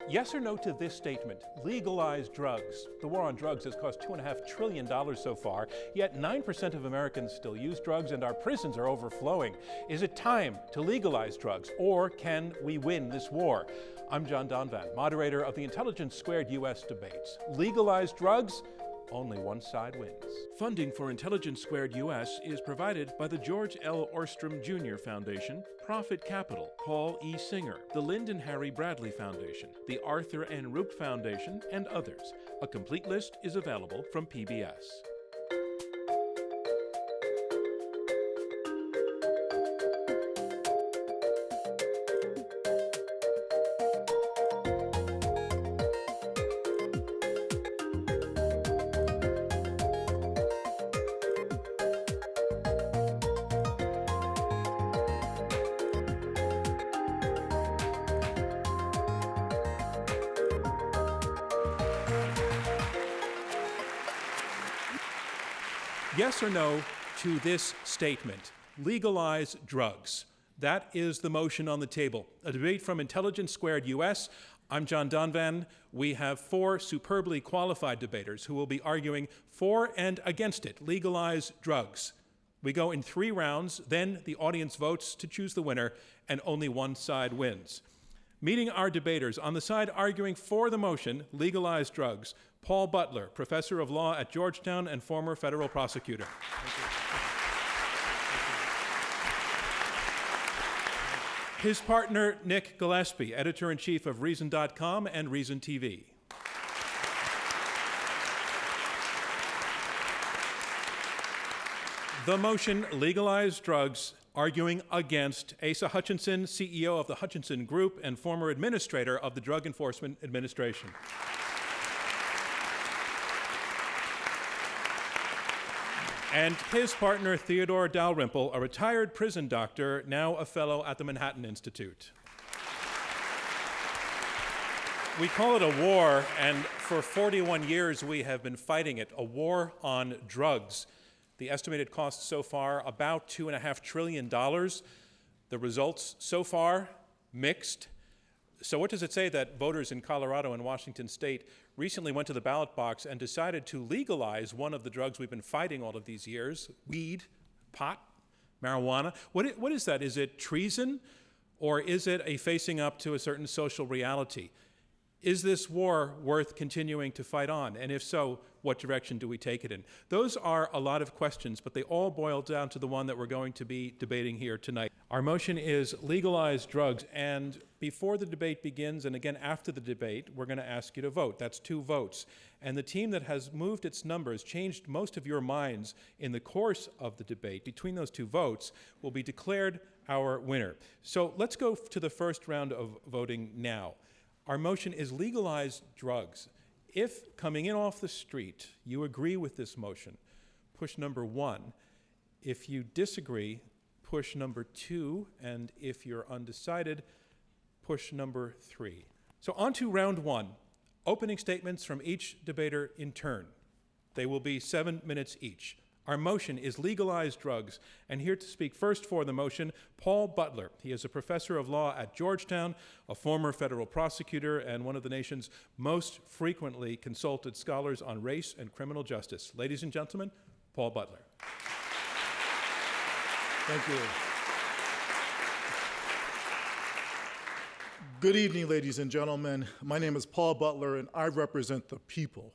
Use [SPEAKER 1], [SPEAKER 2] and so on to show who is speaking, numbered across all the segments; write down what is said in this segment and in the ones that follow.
[SPEAKER 1] Yes or no to this statement? Legalize drugs. The war on drugs has cost $2.5 trillion so far, yet 9% of Americans still use drugs and our prisons are overflowing. Is it time to legalize drugs, or can we win this war? I'm John Donvan, moderator of the Intelligence Squared U.S. debates. Legalize drugs? Only one side wins. Funding for Intelligence Squared U.S. is provided by the George L. Orstrom Jr. Foundation, Profit Capital, Paul E. Singer, the Lyndon Harry Bradley Foundation, the Arthur N. Root Foundation, and others. A complete list is available from PBS. Yes or no to this statement? Legalize drugs. That is the motion on the table. A debate from Intelligence Squared U.S. I'm John Donvan. We have four superbly qualified debaters who will be arguing for and against it. Legalize drugs. We go in 3 rounds, then the audience votes to choose the winner, and only one side wins. Meeting our debaters, on the side arguing for the motion, legalize drugs, Paul Butler, professor of law at Georgetown and former federal prosecutor. His partner, Nick Gillespie, editor-in-chief of Reason.com and Reason TV. The motion, legalize drugs, arguing against Asa Hutchinson, CEO of the Hutchinson Group and former administrator of the Drug Enforcement Administration. And his partner, Theodore Dalrymple, a retired prison doctor, now a fellow at the Manhattan Institute. We call it a war, and for 41 years we have been fighting it, a war on drugs. The estimated cost so far, about $2.5 trillion. The results so far, mixed. So what does it say that voters in Colorado and Washington state recently went to the ballot box and decided to legalize one of the drugs we've been fighting all of these years, weed, pot, marijuana? What is that? Is it treason, or is it a facing up to a certain social reality? Is this war worth continuing to fight on? And if so, what direction do we take it in? Those are a lot of questions, but they all boil down to the one that we're going to be debating here tonight. Our motion is legalize drugs, and before the debate begins, and again after the debate, we're going to ask you to vote. That's 2 votes. And the team that has moved its numbers, changed most of your minds in the course of the debate, between those 2 votes, will be declared our winner. So let's go to the first round of voting now. Our motion is legalize drugs. If coming in off the street you agree with this motion, push number 1. If you disagree, push number 2. And if you're undecided, push number 3. So on to round 1. Opening statements from each debater in turn. They will be 7 minutes each. Our motion is legalize drugs, and here to speak first for the motion, Paul Butler. He is a professor of law at Georgetown, a former federal prosecutor, and one of the nation's most frequently consulted scholars on race and criminal justice. Ladies and gentlemen, Paul Butler.
[SPEAKER 2] Thank you. Good evening, ladies and gentlemen. My name is Paul Butler, and I represent the people.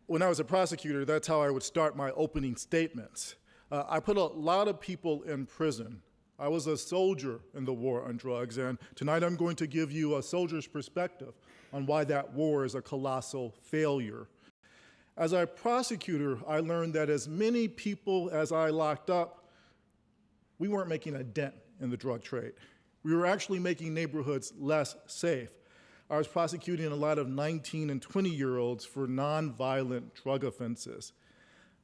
[SPEAKER 2] When I was a prosecutor, that's how I would start my opening statements. I put a lot of people in prison. I was a soldier in the war on drugs, and tonight I'm going to give you a soldier's perspective on why that war is a colossal failure. As a prosecutor, I learned that as many people as I locked up, we weren't making a dent in the drug trade. We were actually making neighborhoods less safe. I was prosecuting a lot of 19 and 20-year-olds for nonviolent drug offenses.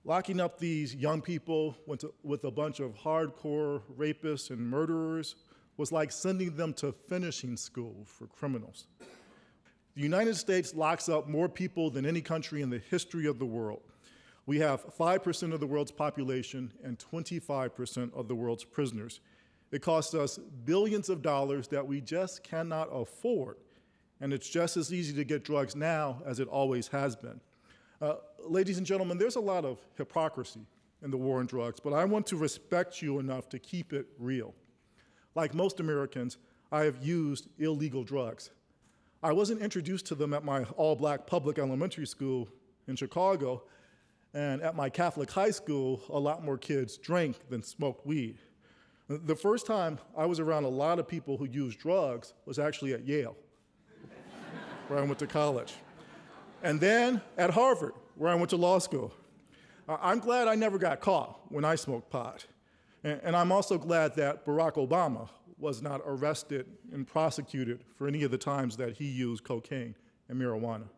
[SPEAKER 2] Locking up these young people with a bunch of hardcore rapists and murderers was like sending them to finishing school for criminals. The United States locks up more people than any country in the history of the world. We have 5% of the world's population and 25% of the world's prisoners. It costs us billions of dollars that we just cannot afford. and it's just as easy to get drugs now as it always has been. Ladies and gentlemen, there's a lot of hypocrisy in the war on drugs, but I want to respect you enough to keep it real. Like most Americans, I have used illegal drugs. I wasn't introduced to them at my all-black public elementary school in Chicago, and at my Catholic high school, a lot more kids drank than smoked weed. The first time I was around a lot of people who used drugs was actually at Yale, where I went to college. And then at Harvard, where I went to law school. I'm glad I never got caught when I smoked pot. And I'm also glad that Barack Obama was not arrested and prosecuted for any of the times that he used cocaine and marijuana.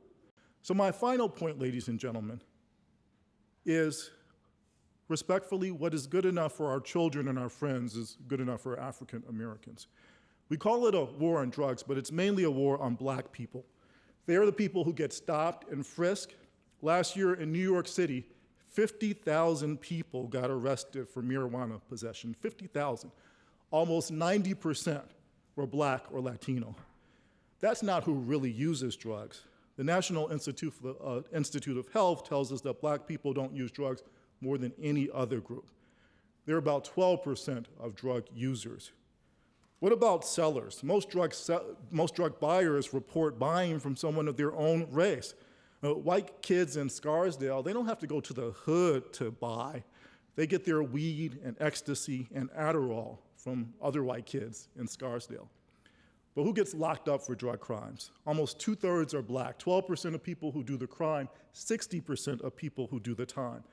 [SPEAKER 2] So my final point, ladies and gentlemen, is respectfully, what is good enough for our children and our friends is good enough for African Americans. We call it a war on drugs, but it's mainly a war on black people. They are the people who get stopped and frisked. Last year in New York City, 50,000 people got arrested for marijuana possession, 50,000. Almost 90% were black or Latino. That's not who really uses drugs. The National Institute of Health tells us that black people don't use drugs more than any other group. They're about 12% of drug users. What about sellers? Most drug buyers report buying from someone of their own race. White kids in Scarsdale, they don't have to go to the hood to buy. They get their weed and ecstasy and Adderall from other white kids in Scarsdale. But who gets locked up for drug crimes? Almost 2/3 are black, 12% of people who do the crime, 60% of people who do the time.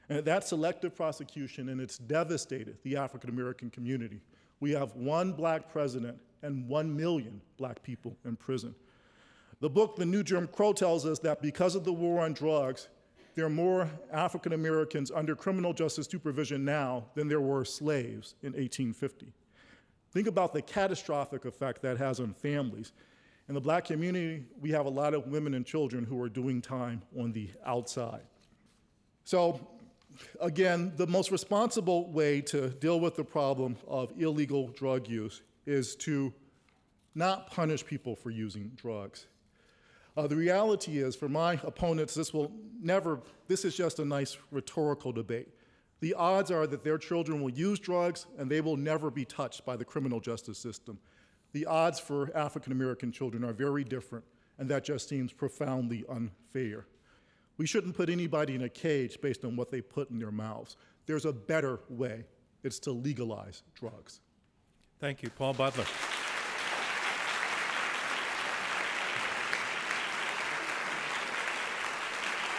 [SPEAKER 2] And that's selective prosecution, and it's devastated the African American community. We have one black president and 1 million black people in prison. The book, The New Jim Crow, tells us that because of the war on drugs, there are more African Americans under criminal justice supervision now than there were slaves in 1850. Think about the catastrophic effect that has on families. In the black community, we have a lot of women and children who are doing time on the outside. So, again, the most responsible way to deal with the problem of illegal drug use is to not punish people for using drugs. The reality is, for my opponents, this is just a nice rhetorical debate. The odds are that their children will use drugs and they will never be touched by the criminal justice system. The odds for African American children are very different, and that just seems profoundly unfair. We shouldn't put anybody in a cage based on what they put in their mouths. There's a better way. It's to legalize drugs.
[SPEAKER 1] Thank you, Paul Butler.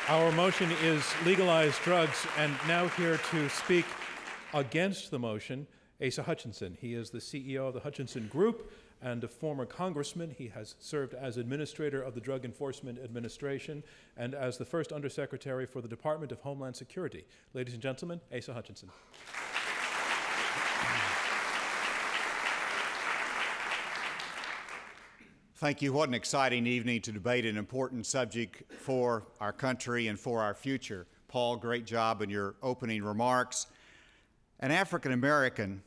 [SPEAKER 1] Our motion is legalize drugs, and now here to speak against the motion, Asa Hutchinson. He is the CEO of the Hutchinson Group and a former congressman. He has served as administrator of the Drug Enforcement Administration and as the first undersecretary for the Department of Homeland Security. Ladies and gentlemen, Asa Hutchinson.
[SPEAKER 3] Thank you. What an exciting evening to debate an important subject for our country and for our future. Paul, great job in your opening remarks. An African American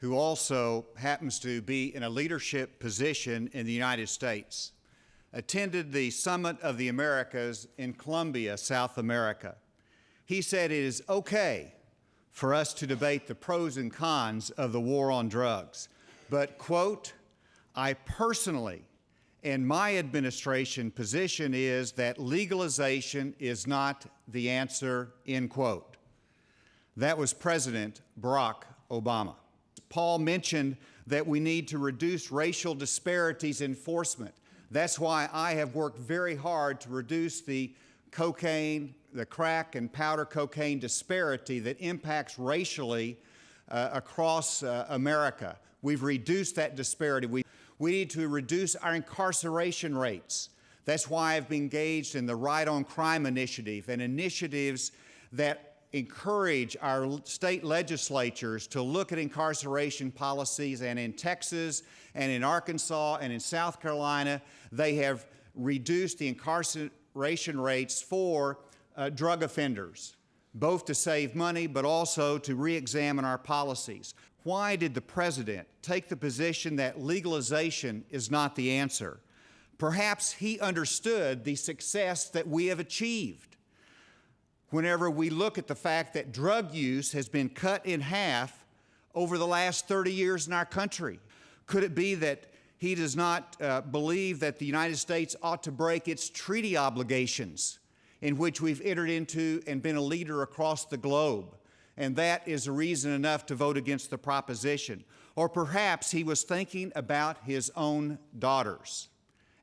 [SPEAKER 3] who also happens to be in a leadership position in the United States, attended the Summit of the Americas in Colombia, South America. He said it is okay for us to debate the pros and cons of the war on drugs, but, quote, I personally, and my administration position is that legalization is not the answer, end quote. That was President Barack Obama. Paul mentioned that we need to reduce racial disparities in enforcement. That's why I have worked very hard to reduce the cocaine, the crack and powder cocaine disparity that impacts racially across America. We've reduced that disparity. We need to reduce our incarceration rates. That's why I've been engaged in the Right on Crime initiative and initiatives that encourage our state legislatures to look at incarceration policies. And in Texas and in Arkansas and in South Carolina, they have reduced the incarceration rates for drug offenders, both to save money but also to re-examine our policies. Why did the President take the position that legalization is not the answer? Perhaps he understood the success that we have achieved. Whenever we look at the fact that drug use has been cut in half over the last 30 years in our country. Could it be that he does not believe that the United States ought to break its treaty obligations in which we've entered into and been a leader across the globe? And that is a reason enough to vote against the proposition. Or perhaps he was thinking about his own daughters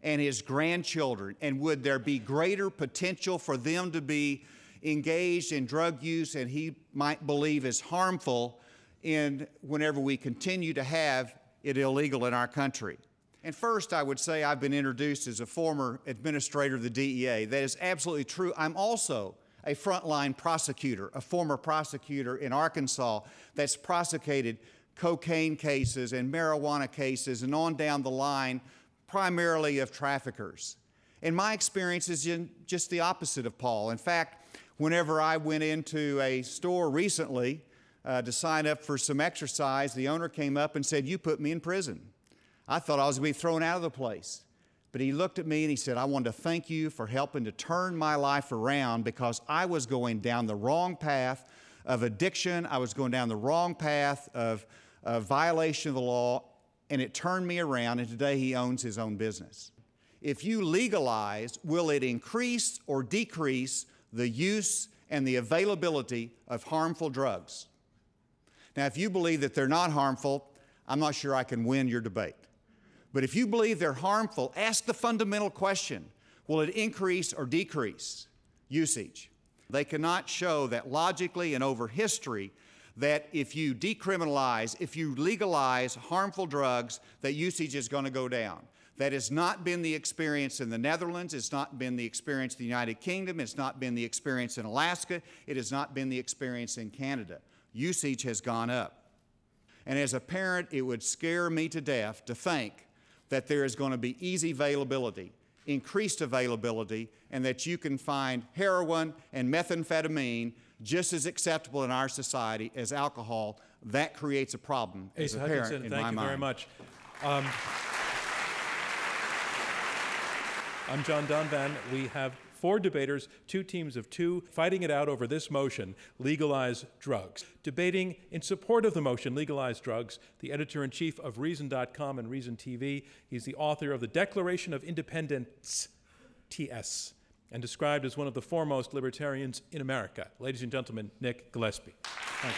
[SPEAKER 3] and his grandchildren, and would there be greater potential for them to be engaged in drug use, and he might believe is harmful in whenever we continue to have it illegal in our country. And first, I would say I've been introduced as a former administrator of the DEA. That is absolutely true. I'm also a frontline prosecutor, a former prosecutor in Arkansas that's prosecuted cocaine cases and marijuana cases and on down the line, primarily of traffickers. And my experience is just the opposite of Paul. In fact, whenever I went into a store recently to sign up for some exercise, the owner came up and said, "You put me in prison." I thought I was going to be thrown out of the place. But he looked at me and he said, "I wanted to thank you for helping to turn my life around, because I was going down the wrong path of addiction. I was going down the wrong path of violation of the law, and it turned me around, and today he owns his own business." If you legalize, will it increase or decrease the use and the availability of harmful drugs? Now, if you believe that they're not harmful, I'm not sure I can win your debate. But if you believe they're harmful, ask the fundamental question: will it increase or decrease usage? They cannot show that logically and over history that if you decriminalize, if you legalize harmful drugs, that usage is going to go down. That has not been the experience in the Netherlands. It's not been the experience in the United Kingdom. It's not been the experience in Alaska. It has not been the experience in Canada. Usage has gone up. And as a parent, it would scare me to death to think that there is going to be easy availability, increased availability, and that you can find heroin and methamphetamine just as acceptable in our society as alcohol. That creates a problem as a parent in my mind.
[SPEAKER 1] Thank you very much. I'm John Donvan. We have 4 debaters, 2 teams of 2, fighting it out over this motion, Legalize Drugs. Debating in support of the motion, Legalize Drugs, the editor-in-chief of Reason.com and Reason TV. He's the author of the Declaration of Independence, TS, and described as one of the foremost libertarians in America. Ladies and gentlemen, Nick Gillespie.
[SPEAKER 4] Thank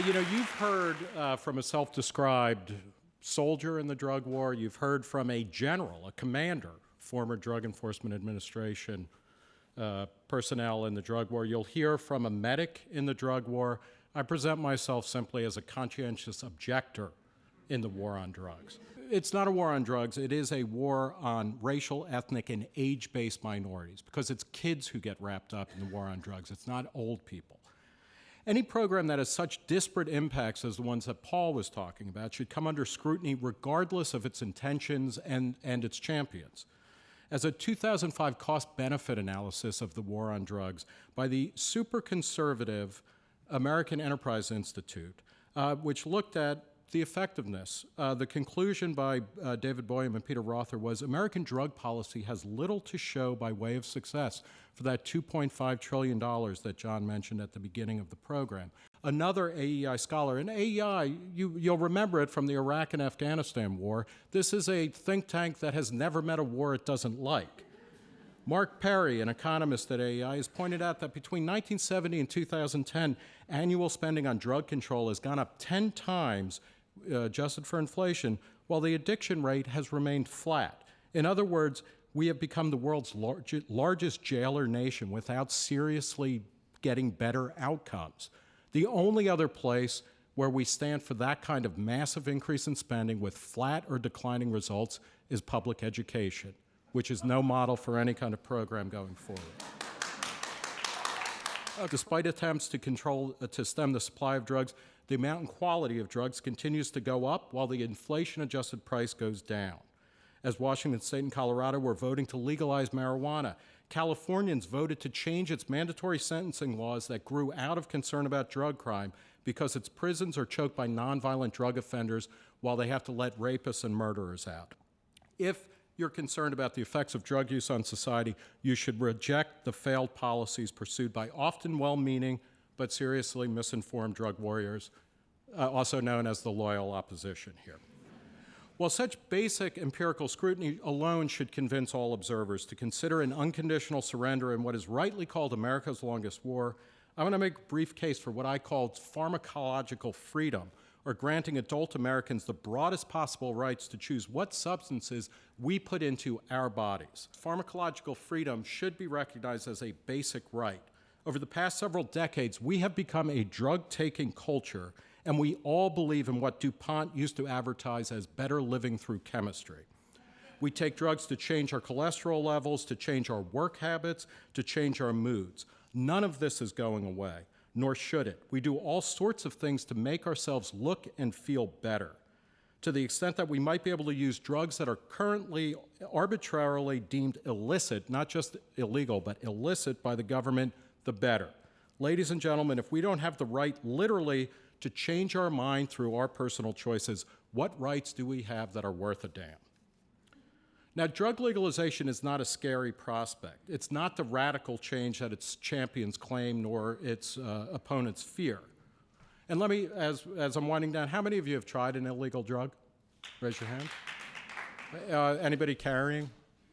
[SPEAKER 4] you. And, you've heard from a self-described soldier in the drug war. You've heard from a general, a commander, former Drug Enforcement Administration personnel in the drug war. You'll hear from a medic in the drug war. I present myself simply as a conscientious objector in the war on drugs. It's not a war on drugs. It is a war on racial, ethnic, and age-based minorities, because it's kids who get wrapped up in the war on drugs. It's not old people. Any program that has such disparate impacts as the ones that Paul was talking about should come under scrutiny regardless of its intentions and its champions. As a 2005 cost-benefit analysis of the war on drugs by the super conservative American Enterprise Institute, which looked at the effectiveness, the conclusion by David Boyum and Peter Rother was American drug policy has little to show by way of success for that $2.5 trillion that John mentioned at the beginning of the program. Another AEI scholar, and AEI, you'll remember it from the Iraq and Afghanistan war. This is a think tank that has never met a war it doesn't like. Mark Perry, an economist at AEI, has pointed out that between 1970 and 2010, annual spending on drug control has gone up 10 times, adjusted for inflation, while the addiction rate has remained flat. In other words, we have become the world's largest jailer nation without seriously getting better outcomes. The only other place where we stand for that kind of massive increase in spending with flat or declining results is public education, which is no model for any kind of program going forward. Despite attempts to stem the supply of drugs, the amount and quality of drugs continues to go up while the inflation-adjusted price goes down. As Washington State and Colorado were voting to legalize marijuana, Californians voted to change its mandatory sentencing laws that grew out of concern about drug crime because its prisons are choked by nonviolent drug offenders while they have to let rapists and murderers out. If you're concerned about the effects of drug use on society, you should reject the failed policies pursued by often well-meaning but seriously misinformed drug warriors, also known as the loyal opposition here. While such basic empirical scrutiny alone should convince all observers to consider an unconditional surrender in what is rightly called America's longest war, I want to make a brief case for what I call pharmacological freedom, or granting adult Americans the broadest possible rights to choose what substances we put into our bodies. Pharmacological freedom should be recognized as a basic right. Over the past several decades, we have become a drug-taking culture, and we all believe in what DuPont used to advertise as better living through chemistry. We take drugs to change our cholesterol levels, to change our work habits, to change our moods. None of this is going away, nor should it. We do all sorts of things to make ourselves look and feel better. To the extent that we might be able to use drugs that are currently arbitrarily deemed illicit, not just illegal, but illicit by the government, the better. Ladies and gentlemen, if we don't have the right literally to change our mind through our personal choices, what rights do we have that are worth a damn? Now, drug legalization is not a scary prospect. It's not the radical change that its champions claim, nor its opponents fear. And let me, as I'm winding down, how many of you have tried an illegal drug? Raise your hand. Anybody carrying?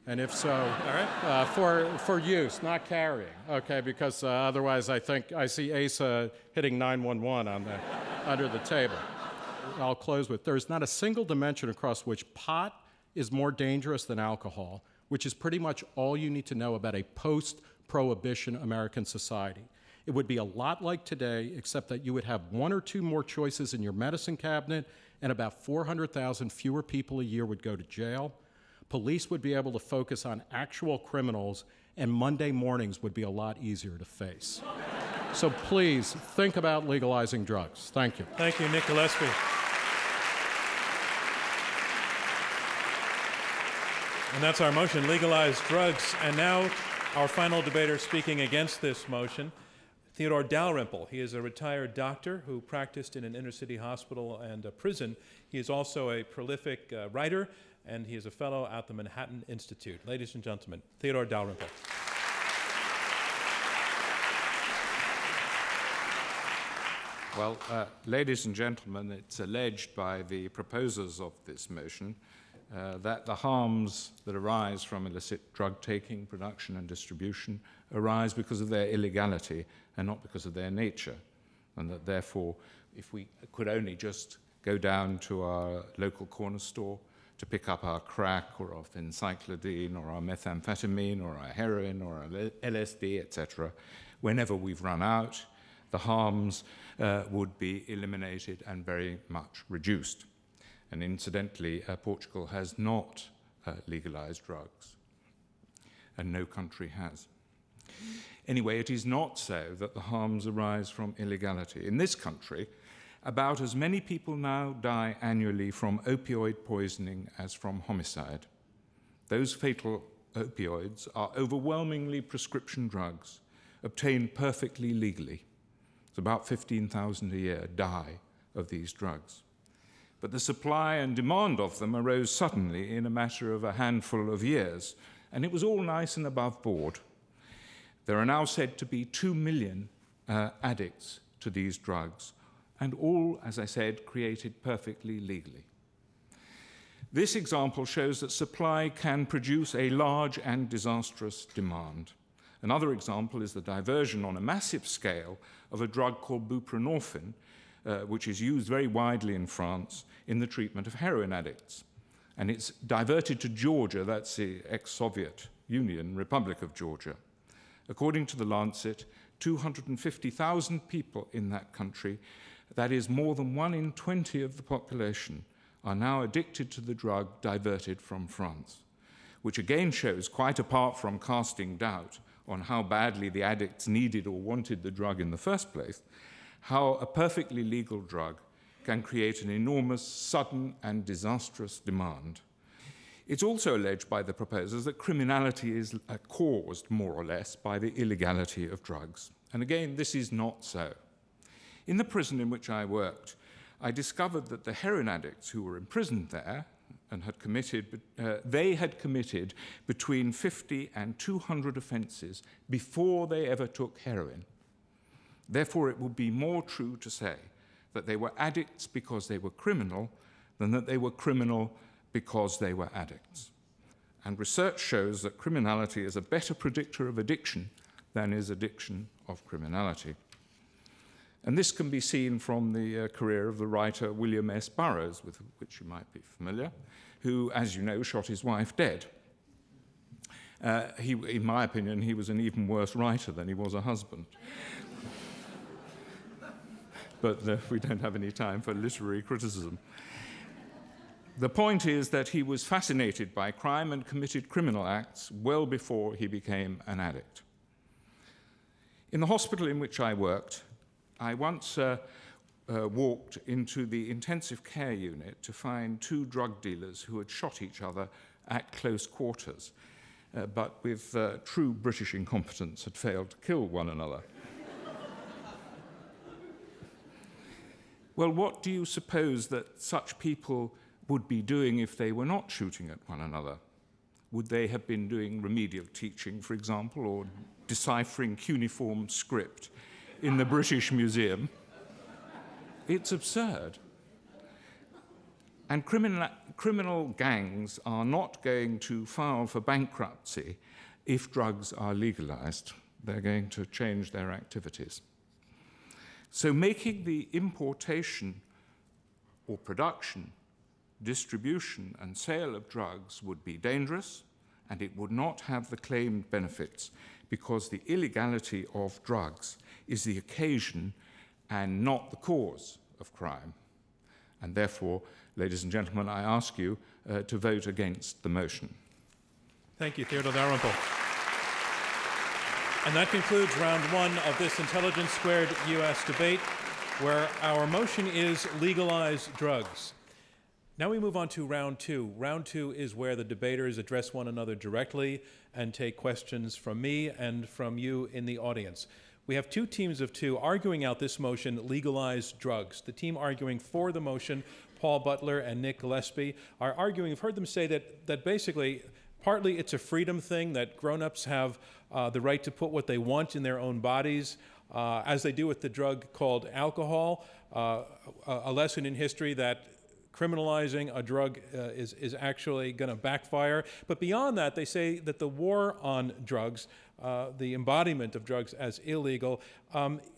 [SPEAKER 4] And if so, all right. For use, not carrying, okay? Because otherwise, I think I see Asa hitting 911 on the under the table. I'll close with: there's not a single dimension across which pot is more dangerous than alcohol, which is pretty much all you need to know about a post-prohibition American society. It would be a lot like today, except that you would have one or two more choices in your medicine cabinet, and about 400,000 fewer people a year would go to jail. Police would be able to focus on actual criminals, and Monday mornings would be a lot easier to face. So please, think about legalizing drugs. Thank you.
[SPEAKER 1] Thank you, Nick Gillespie. And that's our motion, Legalize Drugs. And now our final debater speaking against this motion, Theodore Dalrymple. He is a retired doctor who practiced in an inner-city hospital and a prison. He is also a prolific writer, and he is a fellow at the Manhattan Institute. Ladies and gentlemen, Theodore Dalrymple.
[SPEAKER 5] Well, ladies and gentlemen, it's alleged by the proposers of this motion that the harms that arise from illicit drug taking, production, and distribution arise because of their illegality and not because of their nature, and that therefore, if we could only just go down to our local corner store to pick up our crack or our phencyclidine or our methamphetamine or our heroin or our LSD, etc., whenever we've run out, the harms would be eliminated and very much reduced. And incidentally, Portugal has not legalized drugs, and no country has. Anyway, it is not so that the harms arise from illegality. In this country, about as many people now die annually from opioid poisoning as from homicide. Those fatal opioids are overwhelmingly prescription drugs, obtained perfectly legally. It's about 15,000 a year die of these drugs. But the supply and demand of them arose suddenly in a matter of a handful of years, and it was all nice and above board. There are now said to be 2 million addicts to these drugs, and all, as I said, created perfectly legally. This example shows that supply can produce a large and disastrous demand. Another example is the diversion on a massive scale of a drug called buprenorphine, which is used very widely in France in the treatment of heroin addicts. And it's diverted to Georgia, that's the ex-Soviet Union, Republic of Georgia. According to The Lancet, 250,000 people in that country, that is more than 1 in 20 of the population, are now addicted to the drug diverted from France, which again shows, quite apart from casting doubt on how badly the addicts needed or wanted the drug in the first place, how a perfectly legal drug can create an enormous, sudden, and disastrous demand. It's also alleged by the proposers that criminality is caused, more or less, by the illegality of drugs. And again, this is not so. In the prison in which I worked, I discovered that the heroin addicts who were imprisoned there, and they had committed between 50 and 200 offences before they ever took heroin. Therefore, it would be more true to say that they were addicts because they were criminal than that they were criminal because they were addicts. And research shows that criminality is a better predictor of addiction than is addiction of criminality. And this can be seen from the career of the writer William S. Burroughs, with which you might be familiar, who, as you know, shot his wife dead. In my opinion, he was an even worse writer than he was a husband. But we don't have any time for literary criticism. The point is that he was fascinated by crime and committed criminal acts well before he became an addict. In the hospital in which I worked, I once walked into the intensive care unit to find two drug dealers who had shot each other at close quarters, but with true British incompetence had failed to kill one another. Well, what do you suppose that such people would be doing if they were not shooting at one another? Would they have been doing remedial teaching, for example, or deciphering cuneiform script in the British Museum? It's absurd. And criminal gangs are not going to file for bankruptcy if drugs are legalized. They're going to change their activities. So making the importation or production, distribution and sale of drugs would be dangerous, and it would not have the claimed benefits, because the illegality of drugs is the occasion and not the cause of crime. And therefore, ladies and gentlemen, I ask you to vote against the motion.
[SPEAKER 1] Thank you, Theodore Dalrymple. And that concludes round one of this Intelligence Squared U.S. debate, where our motion is legalize drugs. Now we move on to round two. Round two is where the debaters address one another directly and take questions from me and from you in the audience. We have two teams of two arguing out this motion, legalize drugs. The team arguing for the motion, Paul Butler and Nick Gillespie, are arguing, I've heard them say that basically, partly it's a freedom thing, that grown-ups have the right to put what they want in their own bodies, as they do with the drug called alcohol, a lesson in history that criminalizing a drug is actually going to backfire. But beyond that, they say that the war on drugs, the embodiment of drugs as illegal,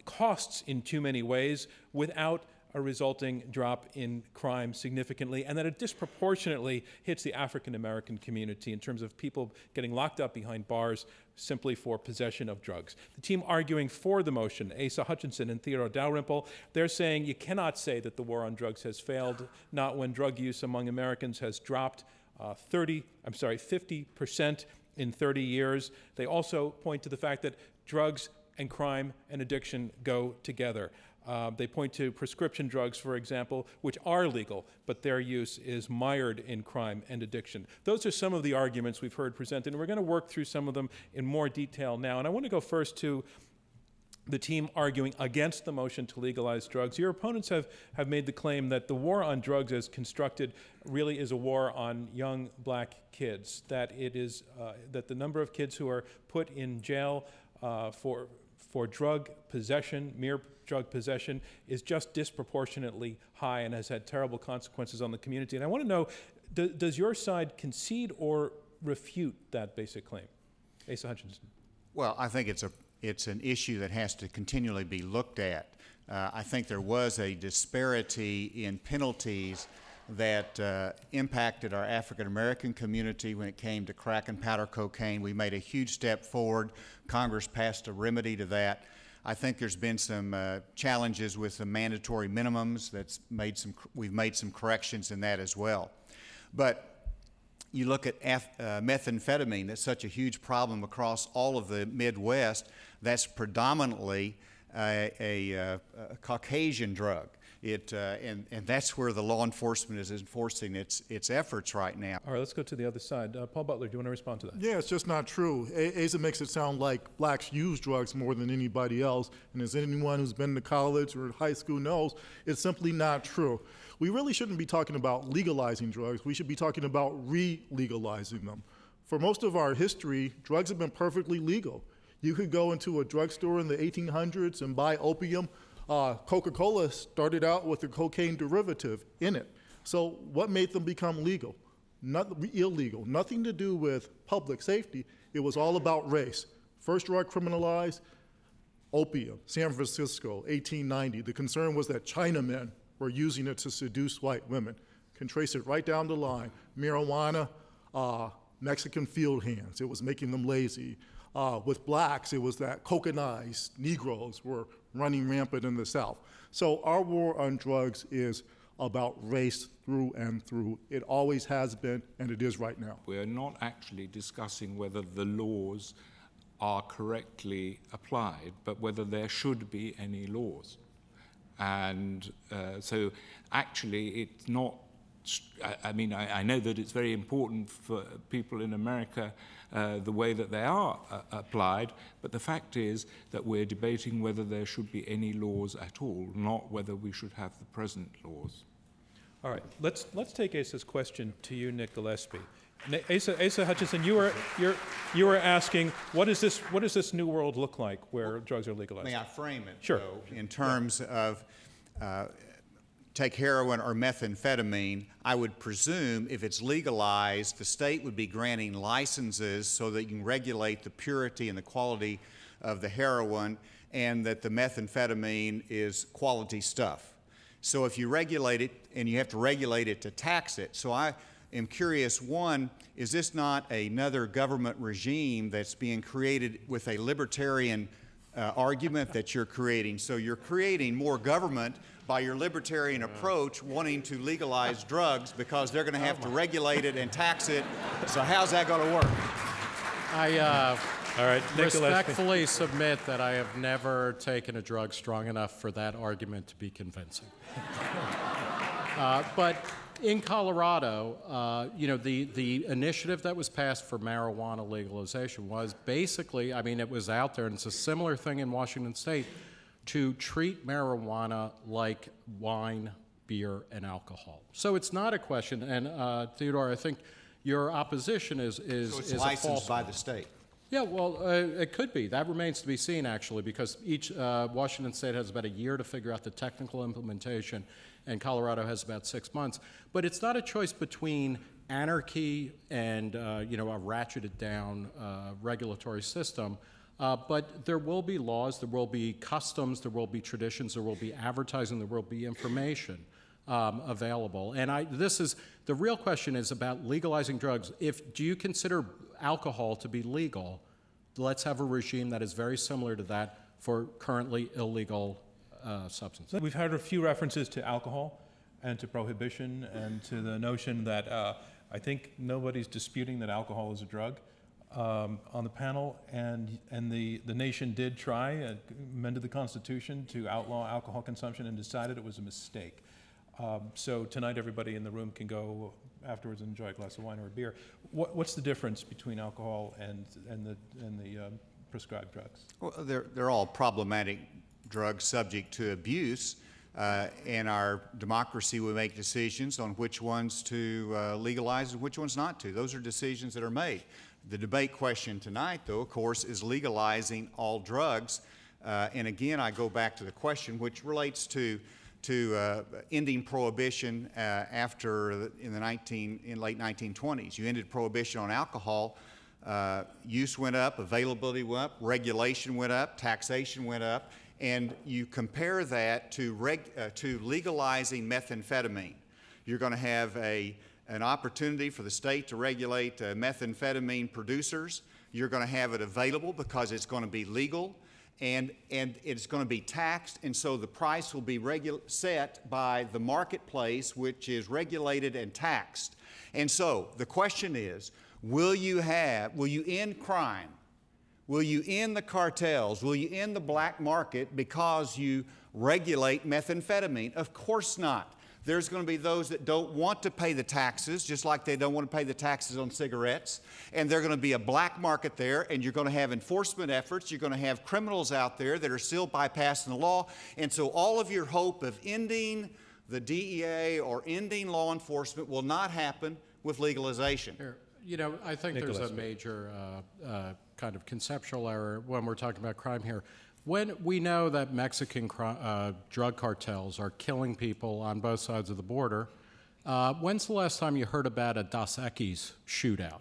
[SPEAKER 1] costs in too many ways without a resulting drop in crime significantly, and that it disproportionately hits the African American community in terms of people getting locked up behind bars simply for possession of drugs. The team arguing for the motion, Asa Hutchinson and Theodore Dalrymple, they're saying you cannot say that the war on drugs has failed, not when drug use among Americans has dropped 50% in 30 years. They also point to the fact that drugs and crime and addiction go together. They point to prescription drugs, for example, which are legal, but their use is mired in crime and addiction. Those are some of the arguments we've heard presented, and we're going to work through some of them in more detail now. And I want to go first to the team arguing against the motion to legalize drugs. Your opponents have made the claim that the war on drugs as constructed really is a war on young black kids, that it is that the number of kids who are put in jail for drug possession, mere drug possession, is just disproportionately high and has had terrible consequences on the community. And I want to know, does your side concede or refute that basic claim? Asa Hutchinson.
[SPEAKER 3] Well, I think it's an issue that has to continually be looked at. I think there was a disparity in penalties that impacted our African American community when it came to crack and powder cocaine. We made a huge step forward. Congress passed a remedy to that. I think there's been some challenges with the mandatory minimums. We've made some corrections in that as well. But you look at methamphetamine, that's such a huge problem across all of the Midwest. That's predominantly a Caucasian drug. And that's where the law enforcement is enforcing its efforts right now.
[SPEAKER 1] All right, let's go to the other side. Paul Butler, do you want to respond to that?
[SPEAKER 2] Yeah, it's just not true. Asa makes it sound like blacks use drugs more than anybody else, and as anyone who's been to college or high school knows, it's simply not true. we really shouldn't be talking about legalizing drugs. We should be talking about re-legalizing them. For most of our history, drugs have been perfectly legal. You could go into a drugstore in the 1800s and buy opium. Coca-Cola started out with a cocaine derivative in it. So what made them become legal? Illegal. Nothing to do with public safety. It was all about race. First drug criminalized, opium, San Francisco, 1890. The concern was that Chinamen were using it to seduce white women. Can trace it right down the line. Marijuana, Mexican field hands. It was making them lazy. With blacks, it was that cocainized Negroes were running rampant in the South. So our war on drugs is about race through and through. It always has been, and it is right now.
[SPEAKER 5] We're not actually discussing whether the laws are correctly applied, but whether there should be any laws. And so actually it's not, I mean, I know that it's very important for people in America the way that they are applied, but the fact is that we're debating whether there should be any laws at all, not whether we should have the present laws.
[SPEAKER 1] All right, let's take Asa's question to you, Nick Gillespie. Asa Hutchinson, you were asking, what does this new world look like where drugs are legalized?
[SPEAKER 3] May I frame it,
[SPEAKER 1] Sure.
[SPEAKER 3] though, in terms of take heroin or methamphetamine, I would presume if it's legalized, the state would be granting licenses so that you can regulate the purity and the quality of the heroin, and that the methamphetamine is quality stuff. So if you regulate it, and you have to regulate it to tax it, so I am curious, one, is this not another government regime that's being created with a libertarian argument that you're creating? So you're creating more government by your libertarian approach, wanting to legalize drugs because they're going to have to regulate it and tax it. So how's that going to work?
[SPEAKER 1] All right, Nick Gillespie.
[SPEAKER 4] Respectfully submit that I have never taken a drug strong enough for that argument to be convincing. But in Colorado, you know, the initiative that was passed for marijuana legalization was basically, I mean, it was out there, and it's a similar thing in Washington State, to treat marijuana like wine, beer, and alcohol. So it's not a question, and Theodore, I think your opposition is
[SPEAKER 3] So it's
[SPEAKER 4] a
[SPEAKER 3] licensed
[SPEAKER 4] false
[SPEAKER 3] by
[SPEAKER 4] one.
[SPEAKER 3] the state.
[SPEAKER 4] Yeah, well, it could be. That remains to be seen, actually, because each Washington State has about a year to figure out the technical implementation, and Colorado has about 6 months. But it's not a choice between anarchy and you know, a ratcheted down regulatory system. But there will be laws, there will be customs, there will be traditions, there will be advertising, there will be information available. And the real question is about legalizing drugs. Do you consider alcohol to be legal? Let's have a regime that is very similar to that for currently illegal substances.
[SPEAKER 1] We've heard a few references to alcohol and to prohibition and to the notion that I think nobody's disputing that alcohol is a drug on the panel, and the nation did try, amended the Constitution to outlaw alcohol consumption and decided it was a mistake. So tonight everybody in the room can go afterwards and enjoy a glass of wine or a beer. What's the difference between alcohol and the prescribed drugs?
[SPEAKER 3] Well, they're all problematic drugs subject to abuse. In our democracy, we make decisions on which ones to legalize and which ones not to. Those are decisions that are made. The debate question tonight, though, of course, is legalizing all drugs. And again, I go back to the question which relates to ending prohibition in the late 1920s. You ended prohibition on alcohol. Use went up, availability went up, regulation went up, taxation went up, and you compare that to legalizing methamphetamine. You're going to have an opportunity for the state to regulate methamphetamine producers. You're going to have it available because it's going to be legal. And it's going to be taxed, and so the price will be set by the marketplace, which is regulated and taxed. And so the question is, will you end crime? Will you end the cartels? Will you end the black market because you regulate methamphetamine? Of course not. There's going to be those that don't want to pay the taxes, just like they don't want to pay the taxes on cigarettes. And there's going to be a black market there, and you're going to have enforcement efforts. You're going to have criminals out there that are still bypassing the law. And so all of your hope of ending the DEA or ending law enforcement will not happen with legalization.
[SPEAKER 4] Here, you know, I think there's a major kind of conceptual error when we're talking about crime here. When we know that Mexican drug cartels are killing people on both sides of the border, when's the last time you heard about a Dos Equis shootout,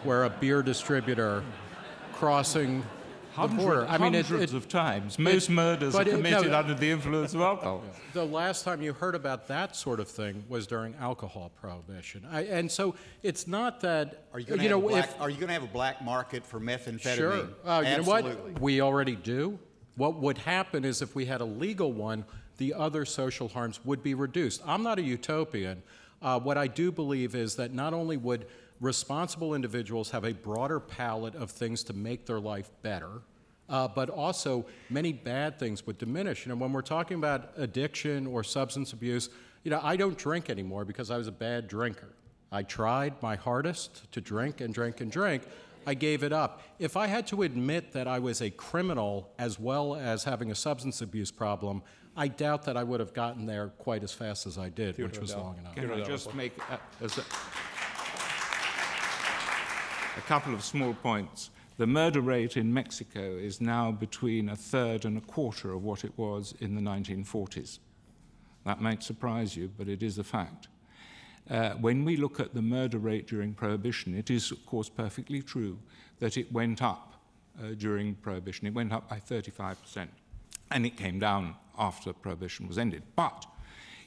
[SPEAKER 4] where a beer distributor crossing the border?
[SPEAKER 5] Hundreds of times. Most murders are committed under the influence of alcohol.
[SPEAKER 4] The last time you heard about that sort of thing was during alcohol prohibition. And so it's not that,
[SPEAKER 3] Are you going to have a black market for methamphetamine?
[SPEAKER 4] Sure. You
[SPEAKER 3] Absolutely.
[SPEAKER 4] know what? We already do. What would happen is if we had a legal one, the other social harms would be reduced. I'm not a utopian. What I do believe is that not only would responsible individuals have a broader palette of things to make their life better, but also many bad things would diminish. You know, when we're talking about addiction or substance abuse, you know, I don't drink anymore because I was a bad drinker. I tried my hardest to drink and drink and drink. I gave it up. If I had to admit that I was a criminal as well as having a substance abuse problem, I doubt that I would have gotten there quite as fast as I did, which was long enough.
[SPEAKER 5] Can I just make a couple of small points? The murder rate in Mexico is now between a third and a quarter of what it was in the 1940s. That might surprise you, but it is a fact. When we look at the murder rate during Prohibition, it is, of course, perfectly true that it went up during Prohibition. It went up by 35%, and it came down after Prohibition was ended. But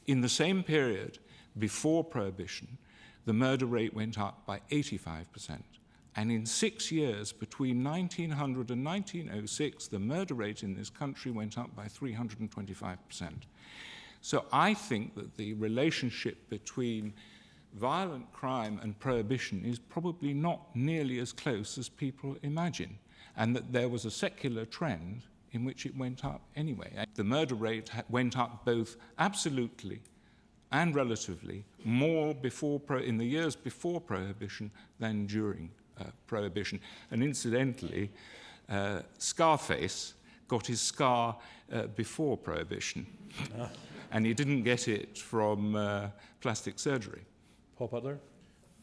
[SPEAKER 5] in the same period before Prohibition, the murder rate went up by 85%. And in 6 years, between 1900 and 1906, the murder rate in this country went up by 325%. So I think that the relationship between violent crime and prohibition is probably not nearly as close as people imagine, and that there was a secular trend in which it went up anyway. The murder rate went up both absolutely and relatively more in the years before Prohibition than during Prohibition. And incidentally, Scarface got his scar before Prohibition. And he didn't get it from plastic surgery.
[SPEAKER 1] Paul Butler?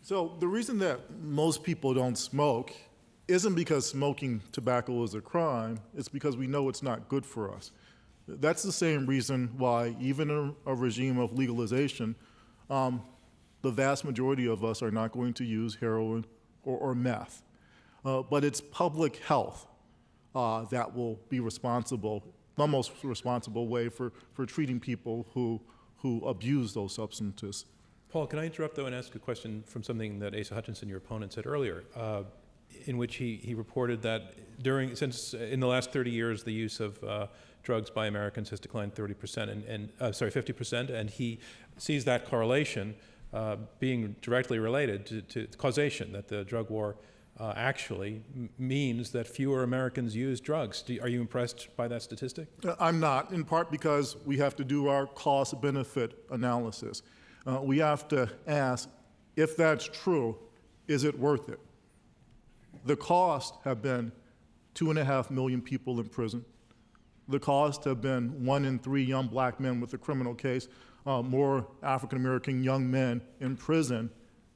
[SPEAKER 2] So the reason that most people don't smoke isn't because smoking tobacco is a crime, it's because we know it's not good for us. That's the same reason why even in a regime of legalization, the vast majority of us are not going to use heroin or meth. But it's public health that will be responsible, the most responsible way for treating people who abuse those substances.
[SPEAKER 1] Paul, can I interrupt, though, and ask a question from something that Asa Hutchinson, your opponent, said earlier, in which he reported that since in the last 30 years, the use of drugs by Americans has declined 50%, and he sees that correlation being directly related to causation, that the drug war actually means that fewer Americans use drugs. Are you impressed by that statistic?
[SPEAKER 2] I'm not, in part because we have to do our cost-benefit analysis. We have to ask, if that's true, is it worth it? The costs have been 2.5 million people in prison. The costs have been 1 in 3 young black men with a criminal case, more African-American young men in prison